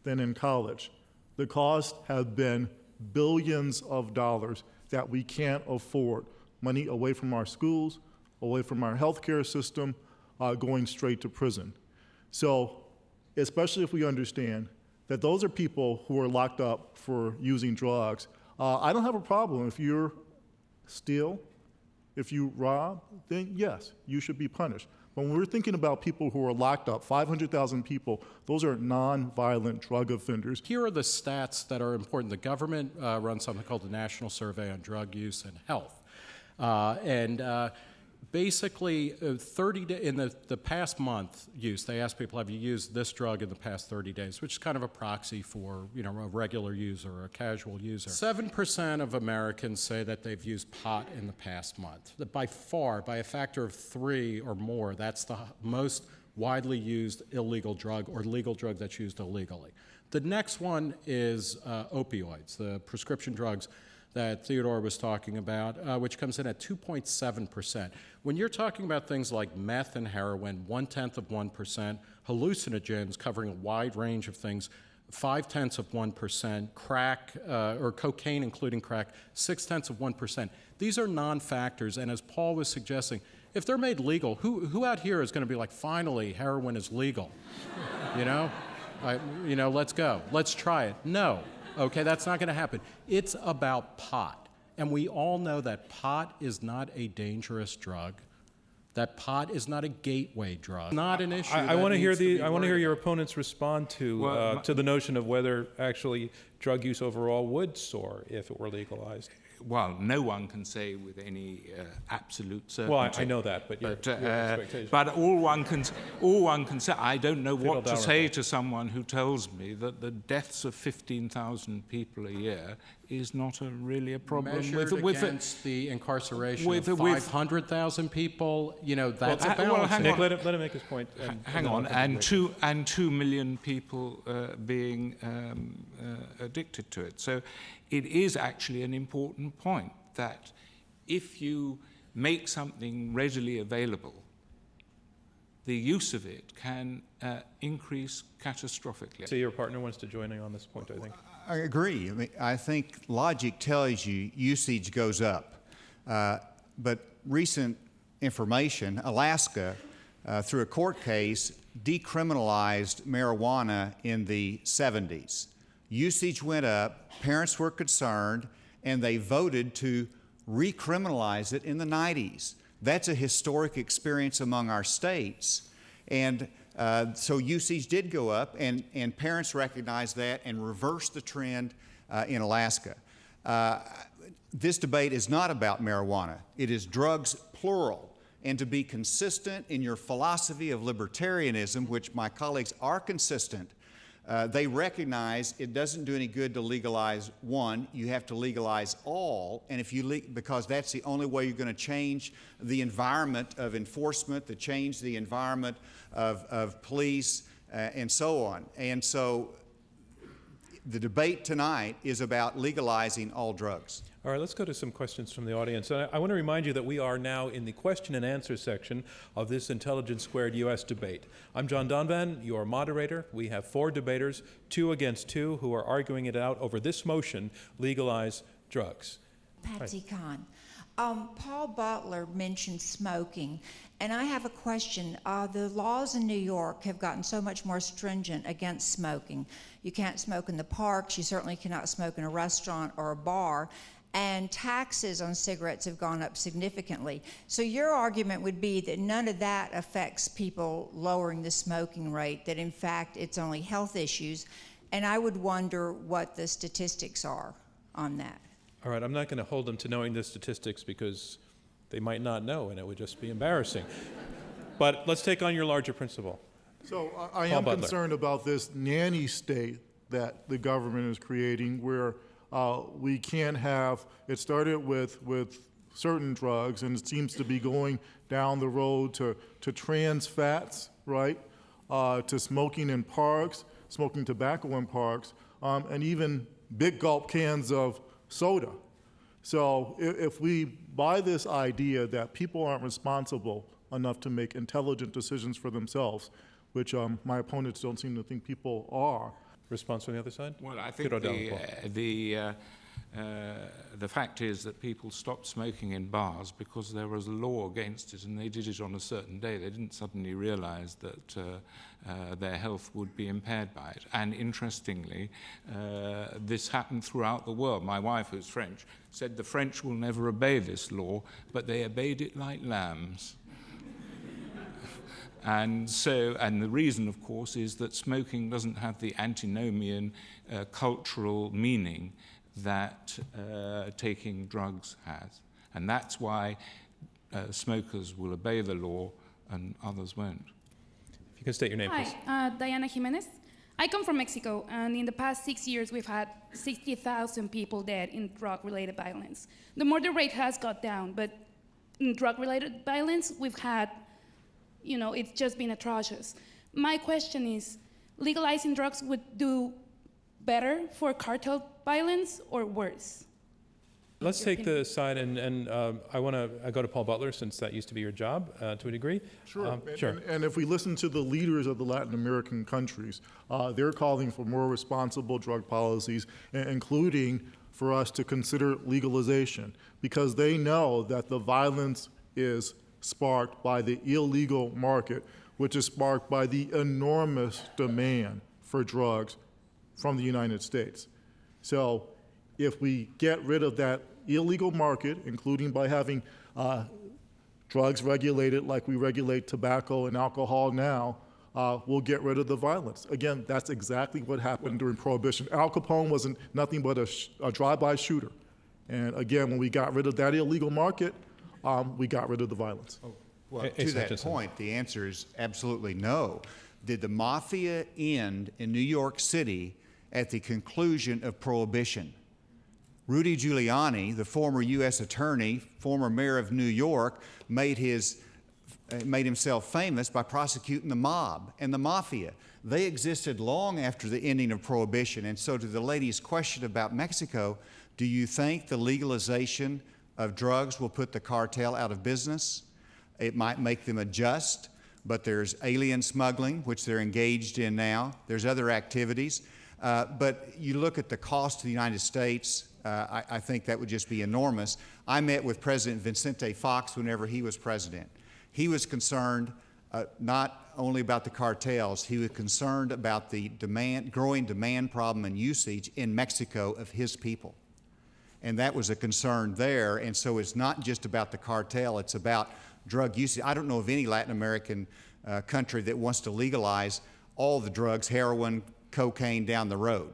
[SPEAKER 2] than in college. The costs have been billions of dollars that we can't afford. Money away from our schools, away from our healthcare system, going straight to prison. So, especially if we understand that those are people who are locked up for using drugs, I don't have a problem if you steal, if you rob, then yes, you should be punished. When we're thinking about people who are locked up, 500,000 people, those are non-violent drug offenders.
[SPEAKER 4] Here are the stats that are important. The government runs something called the National Survey on Drug Use and Health. Basically, in the past month use, they asked people, have you used this drug in the past 30 days, which is kind of a proxy for, a regular user or a casual user. 7% of Americans say that they've used pot in the past month. By far, by a factor of 3 or more, that's the most widely used illegal drug or legal drug that's used illegally. The next one is opioids, the prescription drugs that Theodore was talking about, which comes in at 2.7%. When you're talking about things like meth and heroin, 0.1%, hallucinogens covering a wide range of things, 0.5%, crack, or cocaine including crack, 0.6%. These are non-factors, and as Paul was suggesting, if they're made legal, who out here is going to be like, finally, heroin is legal? You know? Let's go. Let's try it. No. Okay, that's not going to happen. It's about pot. And we all know that pot is not a dangerous drug. That pot is not a gateway drug. Not an issue.
[SPEAKER 1] I want to hear your opponents respond to the notion of whether actually drug use overall would soar if it were legalized.
[SPEAKER 5] Well, no one can say with any absolute certainty.
[SPEAKER 1] Well, I know that, but your expectation.
[SPEAKER 5] But all one can say. I don't know what to say to someone who tells me that the deaths of 15,000 people a year is not really a problem.
[SPEAKER 4] Measured against the incarceration of 500,000 people, that's a balance.
[SPEAKER 1] Nick, let him make his point.
[SPEAKER 5] Hang on, and 2 million people being addicted to it. So it is actually an important point that if you make something readily available, the use of it can increase catastrophically.
[SPEAKER 1] So your partner wants to join in on this point, I think.
[SPEAKER 3] I agree. I think logic tells you usage goes up. But recent information, Alaska, through a court case, decriminalized marijuana in the 70s. Usage went up, parents were concerned, and they voted to recriminalize it in the 90s. That's a historic experience among our states. And so usage did go up, and parents recognized that and reversed the trend in Alaska. This debate is not about marijuana. It is drugs, plural. And to be consistent in your philosophy of libertarianism, which my colleagues are consistent, they recognize it doesn't do any good to legalize one. You have to legalize all, and because that's the only way you're going to change the environment of enforcement, to change the environment of police, and so on. And so the debate tonight is about legalizing all drugs.
[SPEAKER 1] All right, let's go to some questions from the audience. And I want to remind you that we are now in the question and answer section of this Intelligence Squared U.S. debate. I'm John Donvan, your moderator. We have 4 debaters, 2 against 2, who are arguing it out over this motion, legalize drugs.
[SPEAKER 6] Patsy Kahn. Paul Butler mentioned smoking, and I have a question. The laws in New York have gotten so much more stringent against smoking. You can't smoke in the parks. You certainly cannot smoke in a restaurant or a bar. And taxes on cigarettes have gone up significantly. So your argument would be that none of that affects people lowering the smoking rate, that in fact it's only health issues. And I would wonder what the statistics are on that.
[SPEAKER 1] All right, I'm not going to hold them to knowing the statistics because they might not know and it would just be embarrassing. But let's take on your larger principle.
[SPEAKER 2] So I am concerned about this nanny state that the government is creating where we can't have, it started with certain drugs, and it seems to be going down the road to trans fats, right? To smoking in parks, smoking tobacco in parks, and even big gulp cans of soda. So if we buy this idea that people aren't responsible enough to make intelligent decisions for themselves, which my opponents don't seem to think people are.
[SPEAKER 1] Response from the other side?
[SPEAKER 5] Well, I think the fact is that people stopped smoking in bars because there was a law against it, and they did it on a certain day. They didn't suddenly realize that their health would be impaired by it. And interestingly, this happened throughout the world. My wife, who's French, said the French will never obey this law, but they obeyed it like lambs. And the reason, of course, is that smoking doesn't have the antinomian cultural meaning that taking drugs has. And that's why smokers will obey the law and others won't.
[SPEAKER 1] If you can state your name, please.
[SPEAKER 7] Hi, Diana Jimenez. I come from Mexico, and in the past 6 years, we've had 60,000 people dead in drug-related violence. The murder rate has got down, but in drug-related violence, we've had it's just been atrocious. My question is, legalizing drugs would do better for cartel violence or worse?
[SPEAKER 1] Let's take the side, and I want to go to Paul Butler, since that used to be your job to a degree.
[SPEAKER 2] Sure.
[SPEAKER 1] Sure.
[SPEAKER 2] And if we listen to the leaders of the Latin American countries, they're calling for more responsible drug policies, including for us to consider legalization, because they know that the violence is sparked by the illegal market, which is sparked by the enormous demand for drugs from the United States. So if we get rid of that illegal market, including by having drugs regulated like we regulate tobacco and alcohol now, we'll get rid of the violence. Again, that's exactly what happened during Prohibition. Al Capone wasn't nothing but a drive-by shooter. And again, when we got rid of that illegal market, we got rid of the violence.
[SPEAKER 3] Well, to
[SPEAKER 1] Asa
[SPEAKER 3] that
[SPEAKER 1] Hutchinson.
[SPEAKER 3] point, the answer is absolutely no. Did the mafia end in New York City at the conclusion of Prohibition? Rudy Giuliani, the former U.S. attorney, former mayor of New York, made himself famous by prosecuting the mob and the mafia. They existed long after the ending of Prohibition. And so to the lady's question about Mexico, do you think the legalization of drugs will put the cartel out of business? It might make them adjust, but there's alien smuggling, which they're engaged in now. There's other activities. But you look at the cost to the United States, I think that would just be enormous. I met with President Vicente Fox whenever he was president. He was concerned not only about the cartels, he was concerned about the growing demand problem and usage in Mexico of his people. And that was a concern there, and so it's not just about the cartel, it's about drug usage. I don't know of any Latin American country that wants to legalize all the drugs, heroin, cocaine down the road.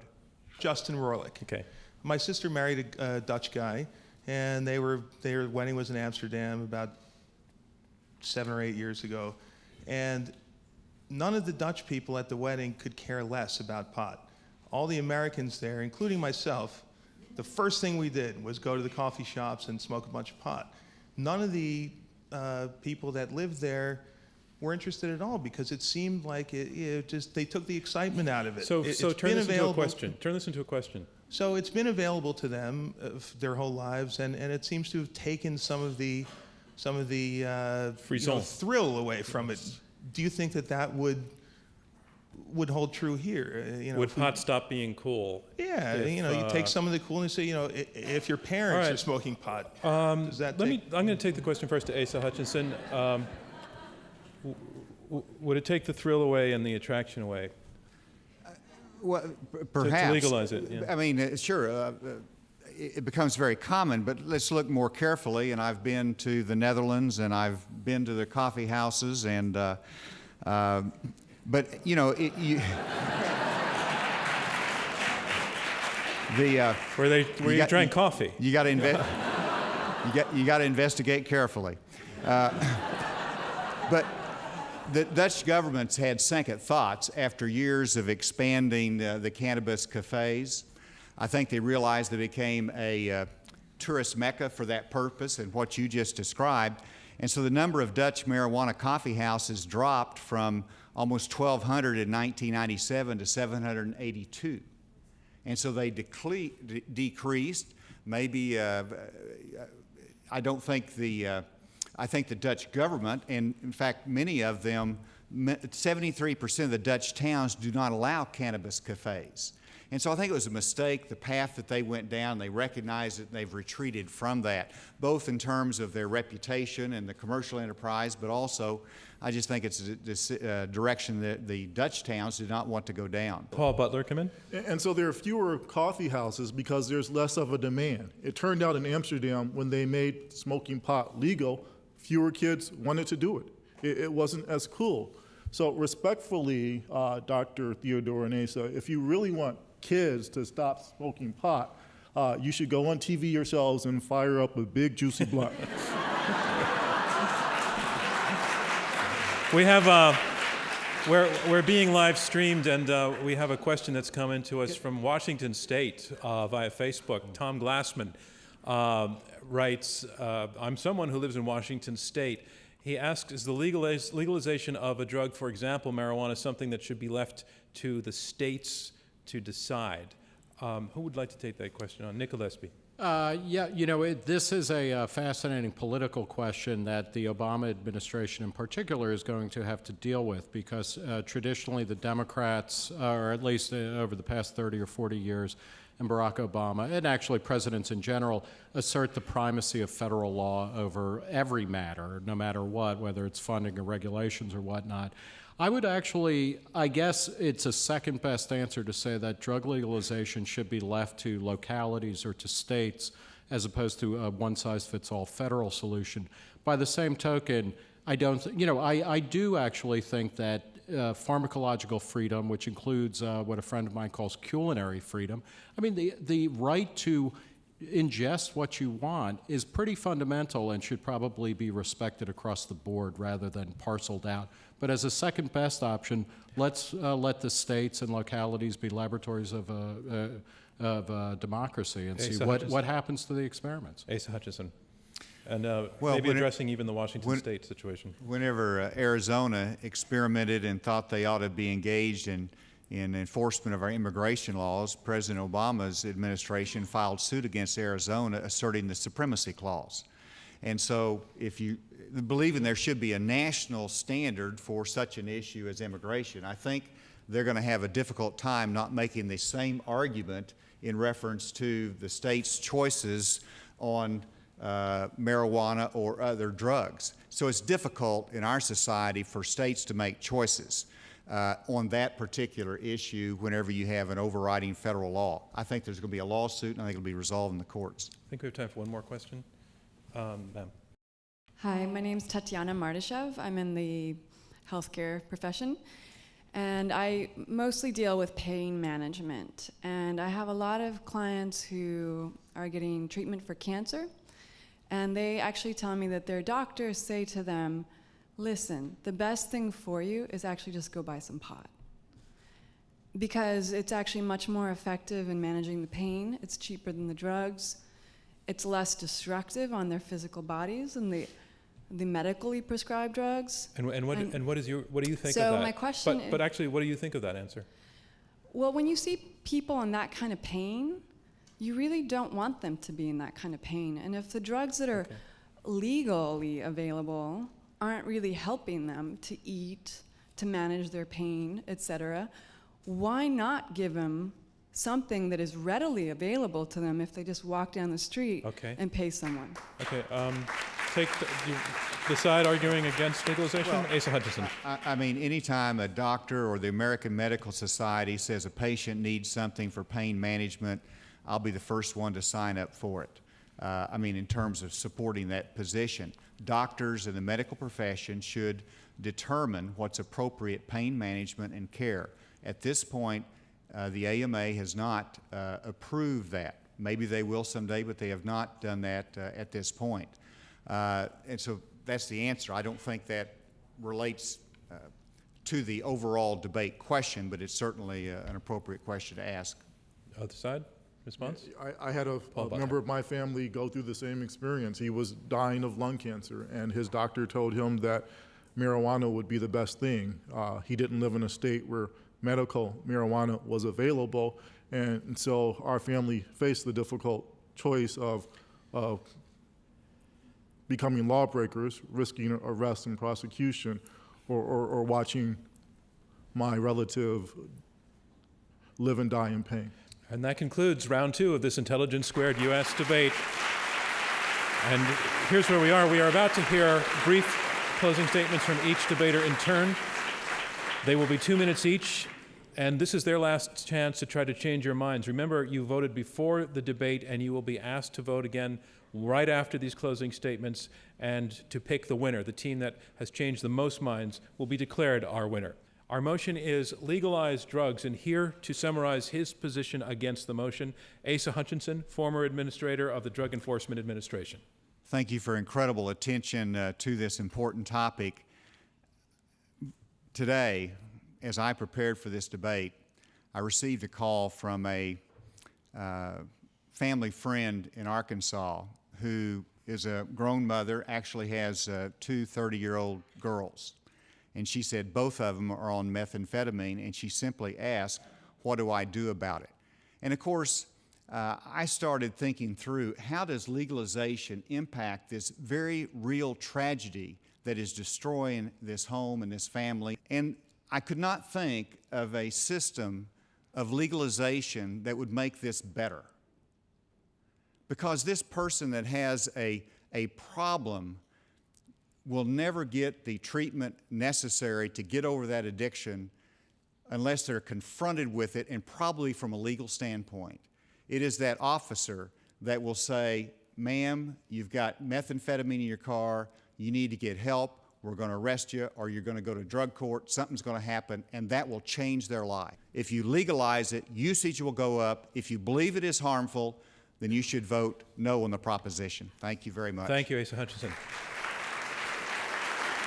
[SPEAKER 8] Justin Rorlick.
[SPEAKER 1] Okay.
[SPEAKER 8] My sister married a Dutch guy, and their wedding was in Amsterdam about 7 or 8 years ago. And none of the Dutch people at the wedding could care less about pot. All the Americans there, including myself, the first thing we did was go to the coffee shops and smoke a bunch of pot. None of the people that lived there were interested at all, because it seemed like they took the excitement out of it.
[SPEAKER 1] So
[SPEAKER 8] It's
[SPEAKER 1] turn
[SPEAKER 8] been
[SPEAKER 1] this into a
[SPEAKER 8] available-
[SPEAKER 1] question. Turn this into a question.
[SPEAKER 8] So it's been available to them their whole lives, and it seems to have taken some of the
[SPEAKER 1] Frisson.
[SPEAKER 8] thrill away from it. Do you think that would hold true here?
[SPEAKER 1] Would pot stop being cool?
[SPEAKER 8] Yeah,
[SPEAKER 1] if,
[SPEAKER 8] you take some of the coolness. If your parents
[SPEAKER 1] All right.
[SPEAKER 8] are smoking pot, does that
[SPEAKER 1] I'm going to take the question first to Asa Hutchinson. Would it take the thrill away and the attraction away?
[SPEAKER 3] Well, perhaps.
[SPEAKER 1] To legalize it, yeah.
[SPEAKER 3] I mean, sure, it becomes very common, but let's look more carefully. And I've been to the Netherlands, and I've been to the coffee houses, and but
[SPEAKER 1] Were you drank coffee?
[SPEAKER 3] You got to you got to investigate carefully. But the Dutch government's had second thoughts after years of expanding the cannabis cafes. I think they realized they became a tourist mecca for that purpose and what you just described. And so the number of Dutch marijuana coffee houses dropped from almost 1,200 in 1997 to 782. And so they decreased. Maybe, I think the Dutch government, and in fact many of them, 73% of the Dutch towns do not allow cannabis cafes. And so I think it was a mistake, the path that they went down. They recognized it, and they've retreated from that, both in terms of their reputation and the commercial enterprise, but also I just think it's a direction that the Dutch towns did not want to go down.
[SPEAKER 1] Paul Butler, come in.
[SPEAKER 2] And so there are fewer coffee houses because there's less of a demand. It turned out in Amsterdam, when they made smoking pot legal, fewer kids wanted to do it. It wasn't as cool. So respectfully, Dr. Theodore and Asa, if you really want kids to stop smoking pot, you should go on TV yourselves and fire up a big juicy blunt.
[SPEAKER 1] We have, we're being live streamed, and we have a question that's come into us from Washington State via Facebook. Tom Glassman writes, I'm someone who lives in Washington State. He asks, is the legalization of a drug, for example, marijuana, something that should be left to the states to decide? Who would like to take that question on? Nick Gillespie.
[SPEAKER 4] Yeah, this is a fascinating political question that the Obama administration in particular is going to have to deal with because traditionally the Democrats, or at least over the past 30 or 40 years, and Barack Obama, and actually presidents in general, assert the primacy of federal law over every matter, no matter what, whether it's funding or regulations or whatnot. I would actually, I guess it's a second best answer to say that drug legalization should be left to localities or to states as opposed to a one-size-fits-all federal solution. By the same token, I do actually think that pharmacological freedom, which includes what a friend of mine calls culinary freedom, I mean, the right to ingest what you want is pretty fundamental and should probably be respected across the board rather than parceled out. But as a second best option, let's let the states and localities be laboratories of democracy and see what happens to the experiments.
[SPEAKER 1] Asa Hutchinson. And maybe addressing even the Washington State situation.
[SPEAKER 3] Whenever Arizona experimented and thought they ought to be engaged in enforcement of our immigration laws, President Obama's administration filed suit against Arizona asserting the supremacy clause. And so if you believe there should be a national standard for such an issue as immigration, I think they're going to have a difficult time not making the same argument in reference to the state's choices on marijuana or other drugs. So it's difficult in our society for states to make choices on that particular issue whenever you have an overriding federal law. I think there's going to be a lawsuit, and I think it'll be resolved in the courts.
[SPEAKER 1] I think we have time for one more question. Ma'am.
[SPEAKER 9] Hi, my name's Tatiana Mardashev. I'm in the healthcare profession, and I mostly deal with pain management. And I have a lot of clients who are getting treatment for cancer, and they actually tell me that their doctors say to them, listen, the best thing for you is actually just go buy some pot. Because it's actually much more effective in managing the pain. It's cheaper than the drugs. It's less destructive on their physical bodies than the medically prescribed drugs.
[SPEAKER 1] And what do you think of that?
[SPEAKER 9] So my question
[SPEAKER 1] but actually, what do you think of that answer?
[SPEAKER 9] Well, when you see people in that kind of pain, you really don't want them to be in that kind of pain. And if the drugs that are legally available aren't really helping them to eat, to manage their pain, etc., why not give them something that is readily available to them if they just walk down the street and pay someone?
[SPEAKER 1] Okay. Take the side arguing against legalization. Well, Asa Hutchinson.
[SPEAKER 3] I mean, anytime a doctor or the American Medical Society says a patient needs something for pain management, I'll be the first one to sign up for it. I mean, in terms of supporting that position. Doctors in the medical profession should determine what's appropriate pain management and care. At this point, the AMA has not approved that. Maybe they will someday, but they have not done that at this point. And so that's the answer. I don't think that relates to the overall debate question, but it's certainly an appropriate question to ask.
[SPEAKER 1] Other side? Response?
[SPEAKER 2] I had a member of my family go through the same experience. He was dying of lung cancer, and his doctor told him that marijuana would be the best thing. He didn't live in a state where medical marijuana was available, and so our family faced the difficult choice of becoming lawbreakers, risking arrest and prosecution, or watching my relative live and die in pain.
[SPEAKER 1] And that concludes round 2 of this Intelligence Squared U.S. debate. And here's where we are. We are about to hear brief closing statements from each debater in turn. They will be 2 minutes each, and this is their last chance to try to change your minds. Remember, you voted before the debate, and you will be asked to vote again right after these closing statements and to pick the winner. The team that has changed the most minds will be declared our winner. Our motion is legalize drugs, and here to summarize his position against the motion, Asa Hutchinson, former administrator of the Drug Enforcement Administration.
[SPEAKER 3] Thank you for incredible attention to this important topic. Today, as I prepared for this debate, I received a call from a family friend in Arkansas who is a grown mother, actually has 2 30-year-old girls. And she said both of them are on methamphetamine, and she simply asked, what do I do about it? And of course, I started thinking through how does legalization impact this very real tragedy that is destroying this home and this family. And I could not think of a system of legalization that would make this better. Because this person that has a problem will never get the treatment necessary to get over that addiction unless they're confronted with it, and probably from a legal standpoint. It is that officer that will say, ma'am, you've got methamphetamine in your car, you need to get help, we're going to arrest you, or you're going to go to drug court, something's going to happen, and that will change their life. If you legalize it, usage will go up. If you believe it is harmful, then you should vote no on the proposition. Thank you very much.
[SPEAKER 1] Thank you, Asa Hutchinson.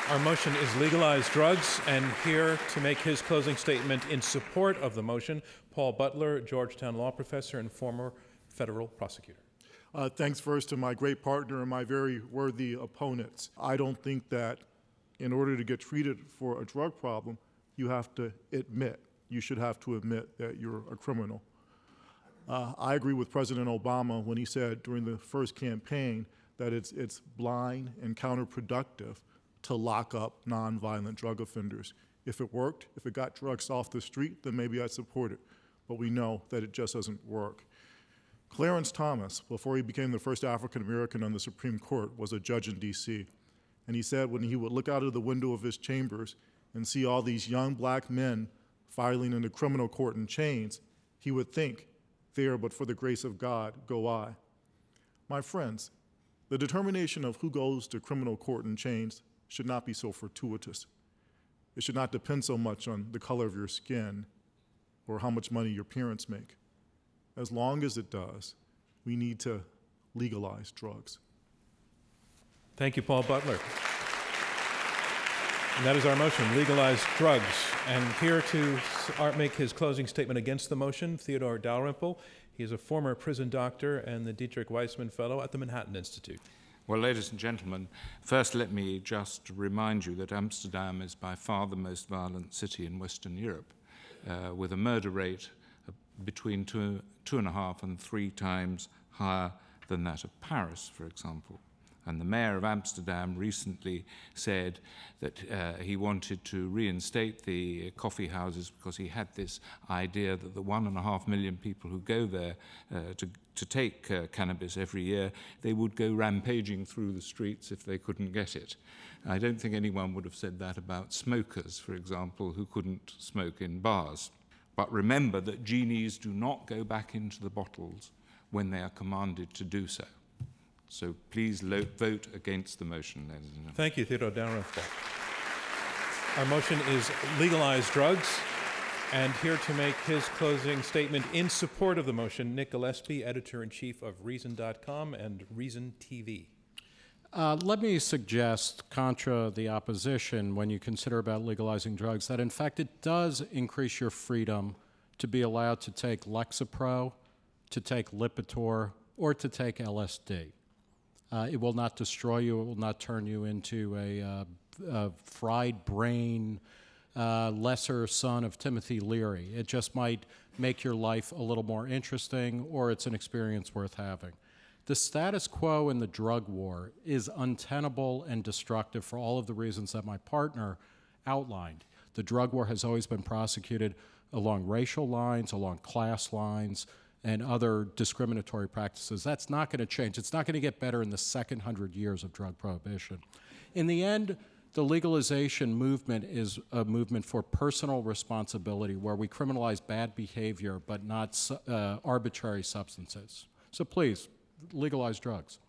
[SPEAKER 1] Our motion is legalize drugs, and here to make his closing statement in support of the motion, Paul Butler, Georgetown law professor and former federal prosecutor.
[SPEAKER 2] Thanks first to my great partner and my very worthy opponents. I don't think that in order to get treated for a drug problem, you should have to admit that you're a criminal. I agree with President Obama when he said during the first campaign that it's blind and counterproductive to lock up nonviolent drug offenders. If it worked, if it got drugs off the street, then maybe I'd support it. But we know that it just doesn't work. Clarence Thomas, before he became the first African American on the Supreme Court, was a judge in D.C. And he said when he would look out of the window of his chambers and see all these young black men filing into criminal court in chains, he would think, there, but for the grace of God, go I. My friends, the determination of who goes to criminal court in chains should not be so fortuitous. It should not depend so much on the color of your skin or how much money your parents make. As long as it does, we need to legalize drugs.
[SPEAKER 1] Thank you, Paul Butler. And that is our motion, legalize drugs. And here to make his closing statement against the motion, Theodore Dalrymple. He is a former prison doctor and the Dietrich Weissman Fellow at the Manhattan Institute.
[SPEAKER 5] Well, ladies and gentlemen, first let me just remind you that Amsterdam is by far the most violent city in Western Europe, with a murder rate between 2.5 and 3 times higher than that of Paris, for example. And the mayor of Amsterdam recently said that he wanted to reinstate the coffee houses because he had this idea that the 1.5 million people who go there to take cannabis every year, they would go rampaging through the streets if they couldn't get it. I don't think anyone would have said that about smokers, for example, who couldn't smoke in bars. But remember that genies do not go back into the bottles when they are commanded to do so. So please vote against the motion, ladies and gentlemen.
[SPEAKER 1] Thank you, Theodore Dalrymple. Our motion is legalize drugs. And here to make his closing statement in support of the motion, Nick Gillespie, editor-in-chief of Reason.com and Reason TV.
[SPEAKER 4] Let me suggest, contra the opposition, when you consider about legalizing drugs, that in fact it does increase your freedom to be allowed to take Lexapro, to take Lipitor, or to take LSD. It will not destroy you. It will not turn you into a fried brain, lesser son of Timothy Leary. It just might make your life a little more interesting, or it's an experience worth having. The status quo in the drug war is untenable and destructive for all of the reasons that my partner outlined. The drug war has always been prosecuted along racial lines, along class lines, and other discriminatory practices. That's not going to change. It's not going to get better in the second 100 years of drug prohibition. In the end, the legalization movement is a movement for personal responsibility where we criminalize bad behavior but not arbitrary substances. So please, legalize drugs.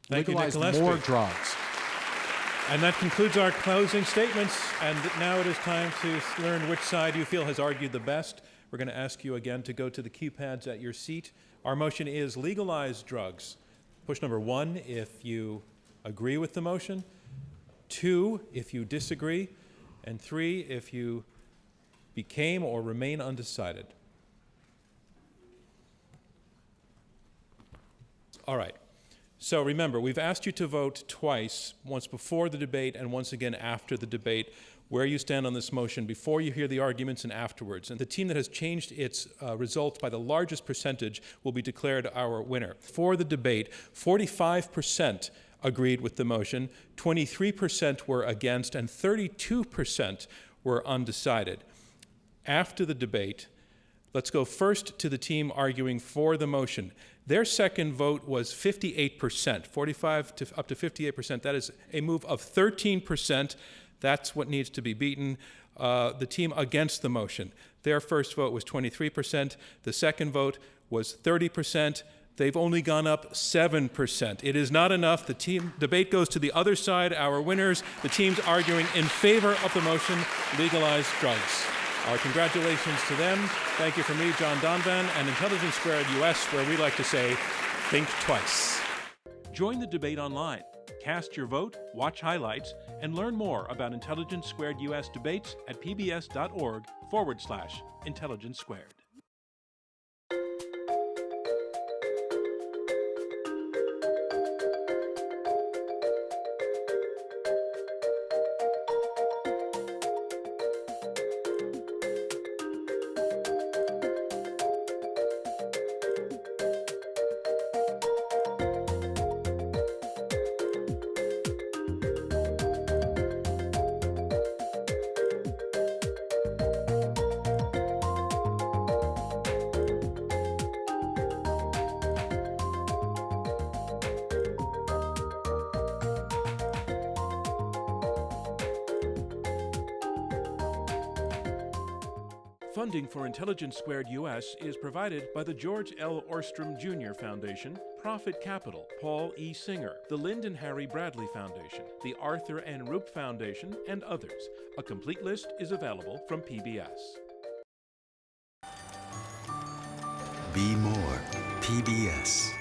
[SPEAKER 1] Thank you, Nick
[SPEAKER 4] Legalize more drugs.
[SPEAKER 1] And that concludes our closing statements. And now it is time to learn which side you feel has argued the best. We're going to ask you again to go to the keypads at your seat. Our motion is legalize drugs. Push number 1 if you agree with the motion, 2 if you disagree, and 3 if you became or remain undecided. All right. So remember, we've asked you to vote twice, once before the debate and once again after the debate. where you stand on this motion before you hear the arguments and afterwards. And the team that has changed its results by the largest percentage will be declared our winner. For the debate, 45% agreed with the motion, 23% were against, and 32% were undecided. After the debate, let's go first to the team arguing for the motion. Their second vote was 58%, 45 to up to 58%. That is a move of 13%. That's what needs to be beaten. The team against the motion, their first vote was 23%. The second vote was 30%. They've only gone up 7%. It is not enough. The team debate goes to the other side. Our winners, the teams arguing in favor of the motion, Legalize Drugs. Our congratulations to them. Thank you from me, John Donvan, and Intelligence Squared US, where we like to say, think twice.
[SPEAKER 10] Join the debate online. Cast your vote, watch highlights, and learn more about Intelligence Squared US debates at pbs.org/Intelligence Squared. Funding for Intelligence Squared US is provided by the George L. Orstrom Jr. Foundation, Profit Capital, Paul E. Singer, the Lyndon Harry Bradley Foundation, the Arthur N. Roop Foundation, and others. A complete list is available from PBS.
[SPEAKER 11] Be more PBS.